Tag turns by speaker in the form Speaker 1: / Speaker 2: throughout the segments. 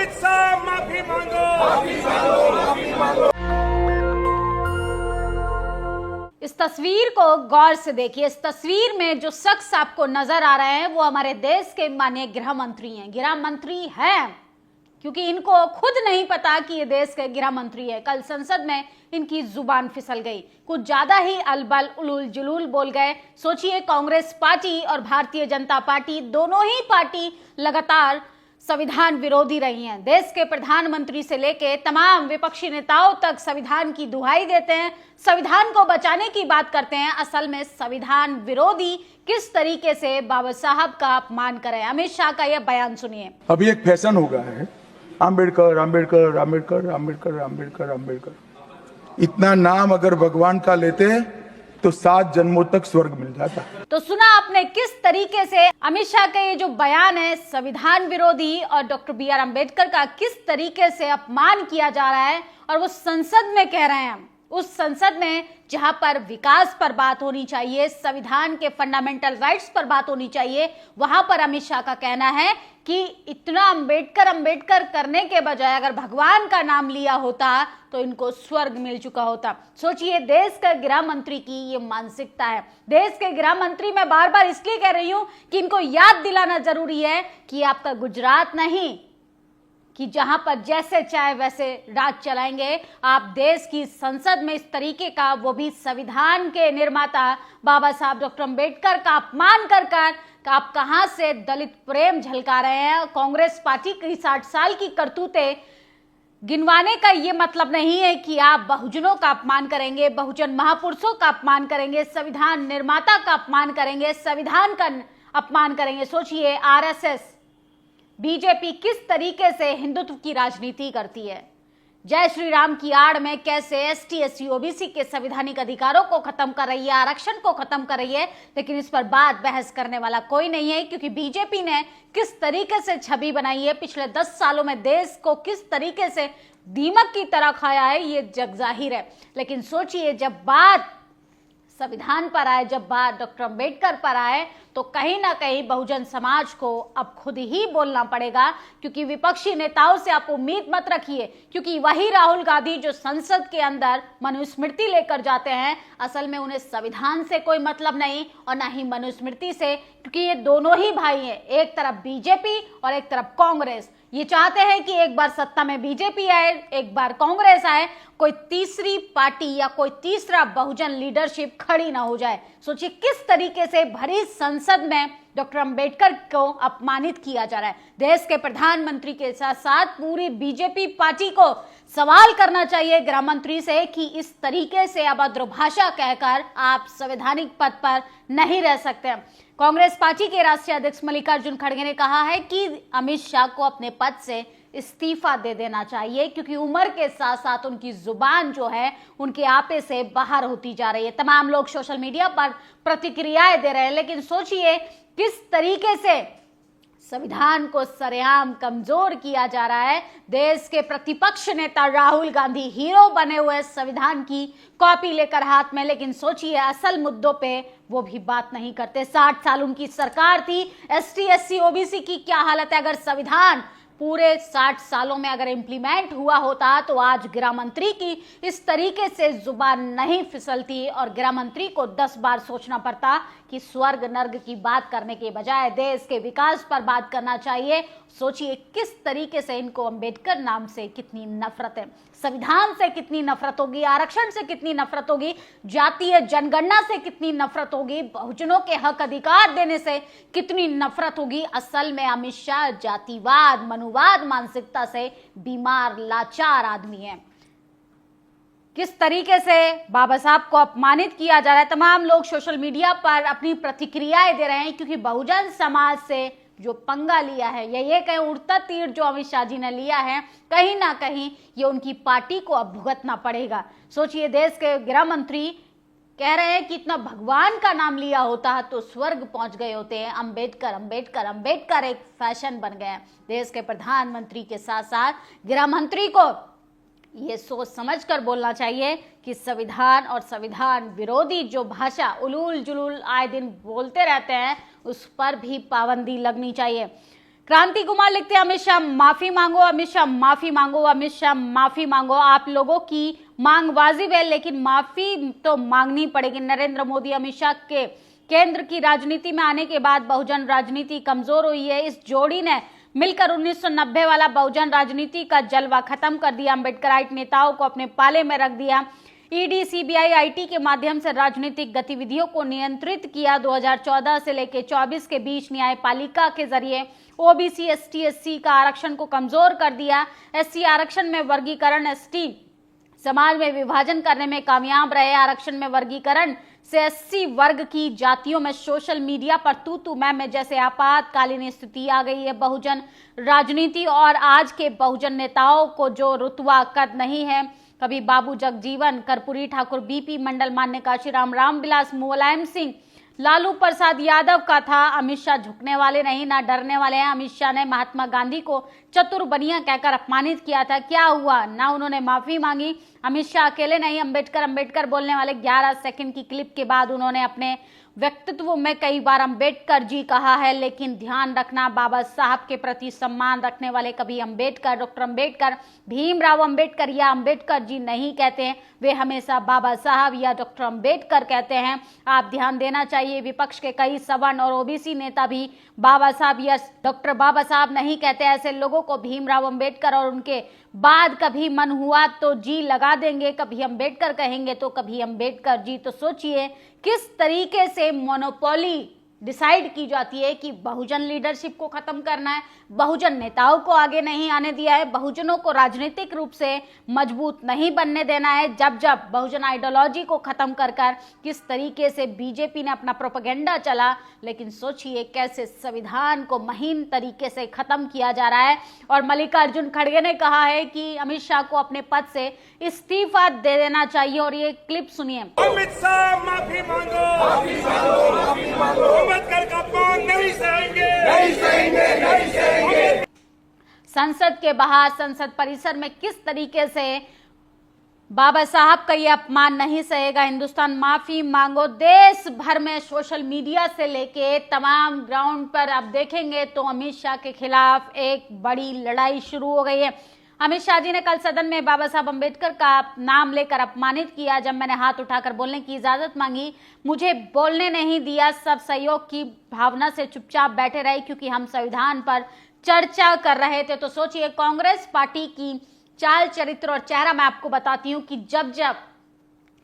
Speaker 1: अमित शाह माफी मांगो, माफी मांगो, माफी मांगो।
Speaker 2: इस तस्वीर को गौर से देखिए। इस तस्वीर में जो शख्स आपको नजर आ रहे हैं वो हमारे देश के माननीय गृह मंत्री हैं। गृह मंत्री हैं क्योंकि इनको खुद नहीं पता कि ये देश के गृह मंत्री है। कल संसद में इनकी जुबान फिसल गई, कुछ ज्यादा ही अलबल उलूल जुलूल बोल गए। सोचिए, कांग्रेस पार्टी और भारतीय जनता पार्टी दोनों ही पार्टी लगातार संविधान विरोधी रही हैं। देश के प्रधानमंत्री से लेके तमाम विपक्षी नेताओं तक संविधान की दुहाई देते हैं, संविधान को बचाने की बात करते हैं। असल में संविधान विरोधी किस तरीके से बाबा साहब का अपमान करें। अमित शाह का यह बयान सुनिए।
Speaker 3: अभी एक फैशन हो गया है, आम्बेडकर आम्बेडकर आम्बेडकर आम्बेडकर आम्बेडकर आम्बेडकर। इतना नाम अगर भगवान का लेते तो 7 जन्मों तक स्वर्ग मिल जाता।
Speaker 2: तो सुना आपने किस तरीके से अमित शाह का ये जो बयान है संविधान विरोधी और डॉक्टर BR अम्बेडकर का किस तरीके से अपमान किया जा रहा है। और वो संसद में कह रहे हैं, उस संसद में जहां पर विकास पर बात होनी चाहिए, संविधान के फंडामेंटल राइट्स पर बात होनी चाहिए, वहां पर अमित शाह का कहना है कि इतना अम्बेडकर अम्बेडकर करने के बजाय अगर भगवान का नाम लिया होता तो इनको स्वर्ग मिल चुका होता। सोचिए, देश के गृह मंत्री की ये मानसिकता है। देश के गृह मंत्री, मैं बार बार इसलिए कह रही हूं कि इनको याद दिलाना जरूरी है कि आपका गुजरात नहीं कि जहां पर जैसे चाहे वैसे राज चलाएंगे। आप देश की संसद में इस तरीके का, वो भी संविधान के निर्माता बाबा साहब डॉक्टर अम्बेडकर का अपमान कर आप कहां से दलित प्रेम झलका रहे हैं। कांग्रेस पार्टी की 60 साल की करतूतें गिनवाने का ये मतलब नहीं है कि आप बहुजनों का अपमान करेंगे, बहुजन महापुरुषों का अपमान करेंगे, संविधान निर्माता का अपमान करेंगे, संविधान का अपमान करेंगे। सोचिए, RSS बीजेपी किस तरीके से हिंदुत्व की राजनीति करती है। जय श्री राम की आड़ में कैसे ST SC OBC के संवैधानिक अधिकारों को खत्म कर रही है, आरक्षण को खत्म कर रही है। लेकिन इस पर बात बहस करने वाला कोई नहीं है, क्योंकि बीजेपी ने किस तरीके से छवि बनाई है, पिछले 10 सालों में देश को किस तरीके से दीमक की तरह खाया है, ये जग जाहिर है। लेकिन सोचिए, जब बात संविधान पर आए, जब बात डॉक्टर अम्बेडकर पर आए, तो कहीं ना कहीं बहुजन समाज को अब खुद ही बोलना पड़ेगा। क्योंकि विपक्षी नेताओं से आप उम्मीद मत रखिए, क्योंकि वही राहुल गांधी जो संसद के अंदर मनुस्मृति लेकर जाते हैं, असल में उन्हें संविधान से कोई मतलब नहीं और ना ही मनुस्मृति से, क्योंकि ये दोनों ही भाई हैं। एक तरफ बीजेपी और एक तरफ कांग्रेस। ये चाहते हैं कि एक बार सत्ता में बीजेपी आए, एक बार कांग्रेस आए, कोई तीसरी पार्टी या कोई तीसरा बहुजन लीडरशिप खड़ी ना हो जाए। सोचिए, किस तरीके से भरी संसद में डॉक्टर अम्बेडकर को अपमानित किया जा रहा है। देश के प्रधानमंत्री के साथ साथ पूरी बीजेपी पार्टी को सवाल करना चाहिए गृह मंत्री से कि इस तरीके से अभद्र भाषा कहकर आप संवैधानिक पद पर नहीं रह सकते। कांग्रेस पार्टी के राष्ट्रीय अध्यक्ष मल्लिकार्जुन खड़गे ने कहा है कि अमित शाह को अपने पद से इस्तीफा दे देना चाहिए, क्योंकि उम्र के साथ साथ उनकी जुबान जो है उनके आपे से बाहर होती जा रही है। तमाम लोग सोशल मीडिया पर प्रतिक्रियाएं दे रहे हैं, लेकिन सोचिए किस तरीके से संविधान को सरेआम कमजोर किया जा रहा है। देश के प्रतिपक्ष नेता राहुल गांधी हीरो बने हुए संविधान की कॉपी लेकर हाथ में, लेकिन सोचिए असल मुद्दों पे वो भी बात नहीं करते। 60 साल उनकी सरकार थी, ST SC OBC की क्या हालत है। अगर संविधान पूरे 60 सालों में अगर इम्प्लीमेंट हुआ होता तो आज गृह मंत्री की इस तरीके से जुबान नहीं फिसलती और गृह मंत्री को 10 बार सोचना पड़ता कि स्वर्ग नर्क की बात करने के बजाय देश के विकास पर बात करना चाहिए। सोचिए किस तरीके से इनको अम्बेडकर नाम से कितनी नफरत है, संविधान से कितनी नफरत होगी, आरक्षण से कितनी नफरत होगी, जातीय जनगणना से कितनी नफरत होगी, बहुजनों के हक अधिकार देने से कितनी नफरत होगी। असल में अमित शाह जातिवाद मनुवाद मानसिकता से बीमार लाचार आदमी है। किस तरीके से बाबा साहब को अपमानित किया जा रहा है। तमाम लोग सोशल मीडिया पर अपनी प्रतिक्रियाएं दे रहे हैं, क्योंकि बहुजन समाज से जो पंगा लिया है या ये कहीं उड़ता तीर जो अमित शाह जी ने लिया है, कहीं ना कहीं ये उनकी पार्टी को अब भुगतना पड़ेगा। सोचिए, देश के गृह मंत्री कह रहे हैं कि इतना भगवान का नाम लिया होता तो स्वर्ग पहुंच गए होते हैं। अम्बेडकर अम्बेडकर अम्बेडकर एक फैशन बन गया है। देश के प्रधानमंत्री के साथ साथ गृह मंत्री को ये सोच समझ कर बोलना चाहिए कि संविधान और संविधान विरोधी जो भाषा उलूल जुलूल आए दिन बोलते रहते हैं, उस पर भी पाबंदी लगनी चाहिए। क्रांति कुमार लिखते हैं अमित शाह माफी मांगो, अमित शाह माफी मांगो, अमित शाह माफी मांगो। आप लोगों की मांग वाजिब है लेकिन माफी तो मांगनी पड़ेगी। नरेंद्र मोदी अमित शाह के केंद्र की राजनीति में आने के बाद बहुजन राजनीति कमजोर हुई है। इस जोड़ी ने मिलकर 1990 वाला बहुजन राजनीति का जलवा खत्म कर दिया। अम्बेडकराइट नेताओं को अपने पाले में रख दिया। ईडी, सीबीआई, आईटी के माध्यम से राजनीतिक गतिविधियों को नियंत्रित किया। 2014 से लेकर 24 के बीच न्यायपालिका के जरिए ओबीसी, एसटी, एससी का आरक्षण को कमजोर कर दिया। एससी आरक्षण में वर्गीकरण, एसटी समाज में विभाजन करने में कामयाब रहे। आरक्षण में वर्गीकरण से एससी वर्ग की जातियों में सोशल मीडिया पर तू मैं जैसे आपातकालीन स्थिति आ गई है। बहुजन राजनीति और आज के बहुजन नेताओं को जो रुतबा कद नहीं है, कभी बाबू जगजीवन, कर्पूरी ठाकुर, बीपी मंडल, मान्य काशीराम, रामविलास, मुलायम सिंह, लालू प्रसाद यादव का था। अमित शाह झुकने वाले नहीं, ना डरने वाले हैं। अमित शाह ने महात्मा गांधी को चतुर बनिया कहकर अपमानित किया था, क्या हुआ? ना उन्होंने माफी मांगी। अमित शाह अकेले नहीं, अंबेडकर बोलने वाले 11 सेकंड की क्लिप के बाद उन्होंने अपने व्यक्तित्व में कई बार अंबेडकर जी कहा है। लेकिन ध्यान रखना, बाबा साहब के प्रति सम्मान रखने वाले कभी अंबेडकर, डॉक्टर अंबेडकर, भीमराव अंबेडकर या अंबेडकर जी नहीं कहते हैं, वे हमेशा बाबा साहब या डॉक्टर अंबेडकर कहते हैं। आप ध्यान देना चाहिए, विपक्ष के कई सवर्ण और ओबीसी नेता भी बाबा साहब या डॉक्टर बाबा साहब नहीं कहते। ऐसे लोगों को भीमराव अंबेडकर और उनके बाद कभी मन हुआ तो जी लगा देंगे, कभी अंबेडकर कहेंगे तो कभी अंबेडकर जी। तो सोचिए किस तरीके से मोनोपोली डिसाइड की जाती है कि बहुजन लीडरशिप को खत्म करना है, बहुजन नेताओं को आगे नहीं आने दिया है, बहुजनों को राजनीतिक रूप से मजबूत नहीं बनने देना है। जब बहुजन आइडियोलॉजी को खत्म कर किस तरीके से बीजेपी ने अपना प्रोपेगेंडा चला, लेकिन सोचिए कैसे संविधान को महीन तरीके से खत्म किया जा रहा है। और मल्लिकार्जुन खड़गे ने कहा है कि अमित शाह को अपने पद से इस्तीफा दे देना चाहिए। और ये क्लिप सुनिए।
Speaker 1: अमित शाह माफी मांगो, माफी मांगो, माफी मांगो। अंबेडकर का अपमान नहीं सहेंगे, नहीं सहेंगे, नहीं सहेंगे।
Speaker 2: संसद के बाहर, संसद परिसर में किस तरीके से बाबा साहब का ये अपमान नहीं सहेगा हिंदुस्तान। माफी मांगो। देश भर में सोशल मीडिया से लेके तमाम ग्राउंड पर आप देखेंगे तो अमित शाह के खिलाफ एक बड़ी लड़ाई शुरू हो गई है। अमित शाह जी ने कल सदन में बाबा साहब अंबेडकर का नाम लेकर अपमानित किया। जब मैंने हाथ उठाकर बोलने की इजाजत मांगी, मुझे बोलने नहीं दिया। सब सहयोग की भावना से चुपचाप बैठे रहे क्योंकि हम संविधान पर चर्चा कर रहे थे। तो सोचिए कांग्रेस पार्टी की चाल, चरित्र और चेहरा मैं आपको बताती हूँ कि जब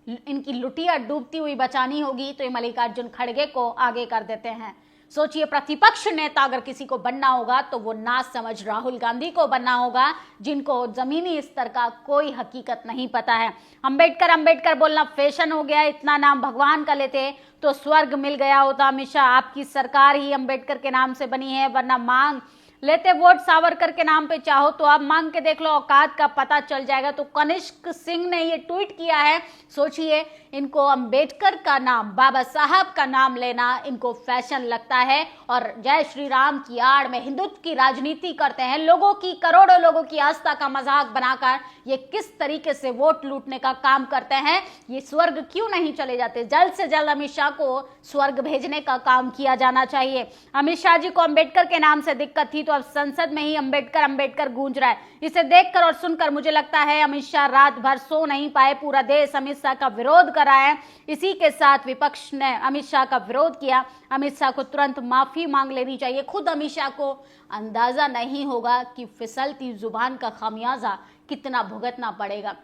Speaker 2: इनकी लुटिया डूबती हुई बचानी होगी तो ये मल्लिकार्जुन खड़गे को आगे कर देते हैं। सोचिए प्रतिपक्ष नेता अगर किसी को बनना होगा तो वो ना समझ राहुल गांधी को बनना होगा, जिनको जमीनी स्तर का कोई हकीकत नहीं पता है। अंबेडकर बोलना फैशन हो गया। इतना नाम भगवान का लेते तो स्वर्ग मिल गया होता। अमित शाह, आपकी सरकार ही अंबेडकर के नाम से बनी है, वरना मांग लेते वोट सावरकर के नाम पे। चाहो तो आप मांग के देख लो, औकात का पता चल जाएगा। तो कनिष्क सिंह ने ये ट्वीट किया है। सोचिए इनको अंबेडकर का नाम, बाबा साहब का नाम लेना इनको फैशन लगता है और जय श्री राम की आड़ में हिंदुत्व की राजनीति करते हैं। लोगों की, करोड़ों लोगों की आस्था का मजाक बनाकर ये किस तरीके से वोट लूटने का काम करते हैं। ये स्वर्ग क्यों नहीं चले जाते? जल्द से जल्द अमित शाह को स्वर्ग भेजने का काम किया जाना चाहिए। अमित शाह जी को अंबेडकर के नाम से दिक्कत थी तो अब संसद में ही अंबेडकर गूंज रहा है। इसे देखकर और सुनकर मुझे लगता है अमित शाह रात भर सो नहीं पाए। पूरा देश अमित शाह का विरोध कर रहा है। इसी के साथ विपक्ष ने अमित शाह का विरोध किया। अमित शाह को तुरंत माफी मांग लेनी चाहिए। खुद अमित शाह को अंदाजा नहीं होगा कि फिसलती जुबान का खामियाजा कितना भुगतना पड़ेगा।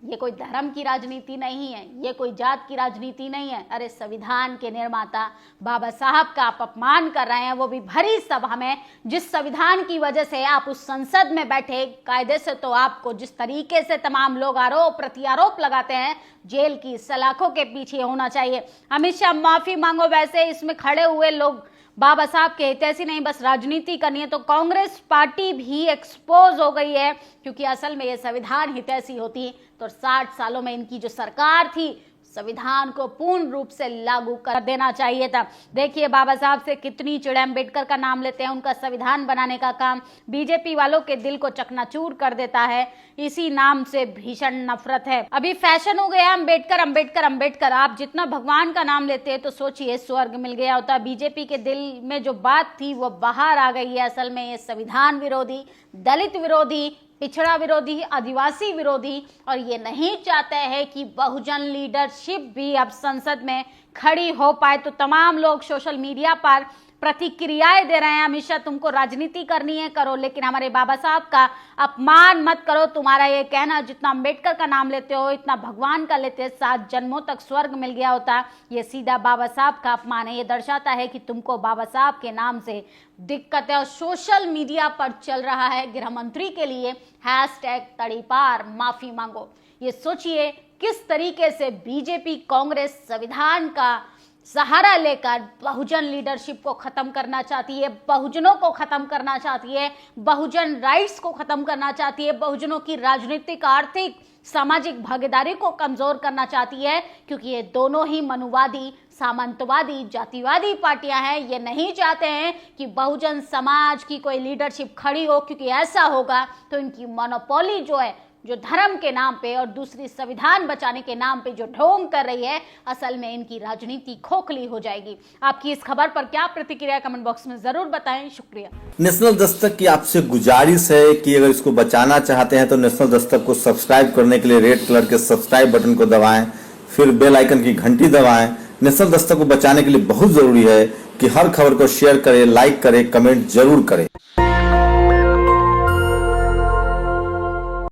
Speaker 2: ये कोई धर्म की राजनीति नहीं है, ये कोई जात की राजनीति नहीं है। अरे संविधान के निर्माता बाबा साहब का आप अपमान कर रहे हैं, वो भी भरी सभा में, जिस संविधान की वजह से आप उस संसद में बैठे। कायदे से तो आपको जिस तरीके से तमाम लोग आरोप प्रत्यारोप लगाते हैं, जेल की सलाखों के पीछे होना चाहिए। अमित शाह माफी मांगो। वैसे इसमें खड़े हुए लोग बाबा साहब के हितैषी नहीं, बस राजनीति करनी है। तो कांग्रेस पार्टी भी एक्सपोज हो गई है क्योंकि असल में ये संविधान हितैषी होती तो 60 सालों में इनकी जो सरकार थी, संविधान को पूर्ण रूप से लागू कर देना चाहिए था। देखिए बाबा साहब से कितनी चिढ़, अम्बेडकर का नाम लेते हैं, उनका संविधान बनाने का काम बीजेपी वालों के दिल को चकनाचूर कर देता है। इसी नाम से भीषण नफरत है। अभी फैशन हो गया अम्बेडकर अम्बेडकर अम्बेडकर। आप जितना भगवान का नाम लेते हैं तो सोचिए स्वर्ग मिल गया होता। बीजेपी के दिल में जो बात थी वो बाहर आ गई है। असल में ये संविधान विरोधी, दलित विरोधी, पिछड़ा विरोधी, आदिवासी विरोधी, और ये नहीं चाहते हैं कि बहुजन लीडरशिप भी अब संसद में खड़ी हो पाए। तो तमाम लोग सोशल मीडिया पर प्रतिक्रियाएं दे रहे हैं, अमित शाह तुमको राजनीति करनी है करो, लेकिन हमारे बाबा साहब का अपमान मत करो। तुम्हारा ये कहना जितना अम्बेडकर का नाम लेते हो, इतना भगवान का लेते, 7 जन्मों तक स्वर्ग मिल गया होता, ये सीधा बाबा साहब का अपमान है। ये दर्शाता है कि तुमको बाबा साहब के नाम से दिक्कत है। और सोशल मीडिया पर चल रहा है गृह मंत्री के लिए #तड़ीपार माफी मांगो। ये सोचिए किस तरीके से बीजेपी कांग्रेस संविधान का सहारा लेकर बहुजन लीडरशिप को खत्म करना चाहती है, बहुजनों को खत्म करना चाहती है, बहुजन राइट्स को खत्म करना चाहती है, बहुजनों की राजनीतिक, आर्थिक, सामाजिक भागीदारी को कमजोर करना चाहती है, क्योंकि ये दोनों ही मनुवादी, सामंतवादी, जातिवादी पार्टियां हैं। ये नहीं चाहते हैं कि बहुजन समाज की कोई लीडरशिप खड़ी हो, क्योंकि ऐसा होगा तो इनकी मोनोपोली जो है, जो धर्म के नाम पे और दूसरी संविधान बचाने के नाम पे जो ढोंग कर रही है, असल में इनकी राजनीति खोखली हो जाएगी। आपकी इस खबर पर क्या प्रतिक्रिया, कमेंट बॉक्स में जरूर बताएं। शुक्रिया।
Speaker 4: नेशनल दस्तक की आपसे गुजारिश है कि अगर इसको बचाना चाहते हैं तो नेशनल दस्तक को सब्सक्राइब करने के लिए रेड कलर के सब्सक्राइब बटन को दबाएं, फिर बेल आइकन की घंटी दबाएं। नेशनल दस्तक को बचाने के लिए बहुत जरूरी है कि हर खबर को शेयर करें, लाइक करें, कमेंट जरूर करें।